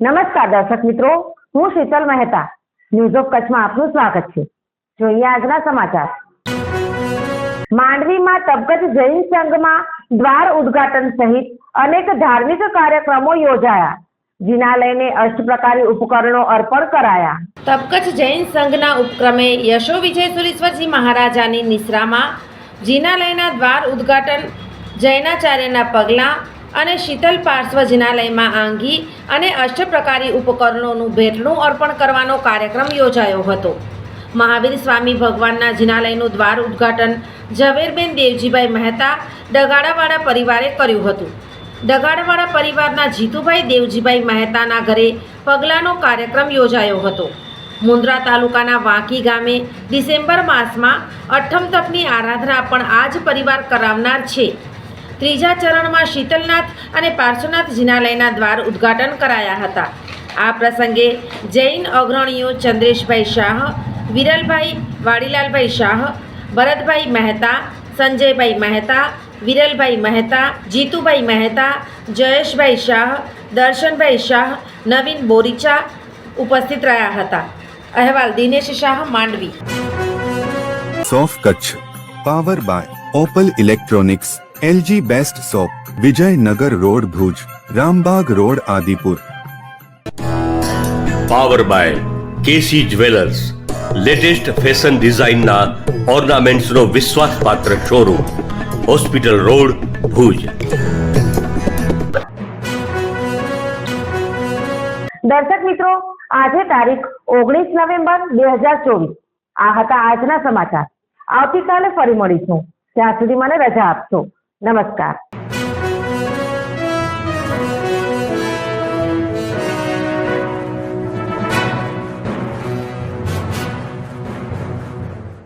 નમસ્કાર દર્શક મિત્રો, હું શીતલ મહેતા. ન્યૂઝ ઓફ કચ્છમાં આપનું સ્વાગત છે. જોઈએ આજના સમાચાર. માંડવીમાં તબકત જૈન સંઘમાં દ્વાર ઉદ્ઘાટન સહિત અનેક ધાર્મિક કાર્યક્રમો યોજાયા. જિનાલયને અષ્ટપ્રકારી ઉપકરણો અર્પણ કરાયા. તબકત જૈન સંઘના ઉપક્રમે યશો વિજયસુરીશ્વરજી મહારાજાની નિશ્રામાં જિનાલયના દ્વાર ઉદ્ઘાટન, જૈનાચાર્યના પગલાં અને શીતલ પાર્શ્વ જિનાલયમાં આંગી અને અષ્ટપ્રકારી ઉપકરણોનું ભેટનું અર્પણ કરવાનો કાર્યક્રમ યોજાયો હતો. મહાવીર સ્વામી ભગવાનના જિનાલયનું દ્વાર ઉદ્ઘાટન ઝવેરબેન દેવજીભાઈ મહેતા ડગાડાવાળા પરિવારે કર્યું હતું. ડગાડાવાળા પરિવારના જીતુભાઈ દેવજીભાઈ મહેતાના ઘરે પગલાંનો કાર્યક્રમ યોજાયો હતો. મુન્દ્રા તાલુકાના વાંકી ગામે ડિસેમ્બર માસમાં અઠ્ઠમ તપની આરાધના પણ આ જ પરિવાર કરાવનાર છે. ત્રીજા ચરણમાં શીતલનાથ અને પાર્શ્વનાથ જિનાલયના દ્વાર ઉદ્ઘાટન કરાયા હતા. આ પ્રસંગે જૈન અગ્રણીઓ ચંદ્રેશભાઈ શાહ, વિરલભાઈ વાડીલાલભાઈ શાહ, ભરતભાઈ મહેતા, સંજયભાઈ મહેતા, વિરલભાઈ મહેતા, જીતુભાઈ મહેતા, જયેશભાઈ શાહ, દર્શનભાઈ શાહ, નવીન બોરીચા ઉપસ્થિત રહ્યા હતા. અહેવાલ દિનેશ શાહ, માંડવી. સોફ Kutch power by Opal electronics, LG best shop, Vijaynagar road Bhuj, Rambag road Adipur. Power by KC jewellers, latest fashion ડિઝાઇનના ઓર્નામેન્ટ્સનો વિશ્વાસપાત્ર શોરૂમ, હોસ્પિટલ રોડ ભુજ. દર્શક મિત્રો, આજે તારીખ 19 નવેમ્બર 2024. આ હતા આજના સમાચાર. આવતીકાલે ફરી મળીશું. ત્યાં સુધી મને રજા આપશો. નમસ્કાર.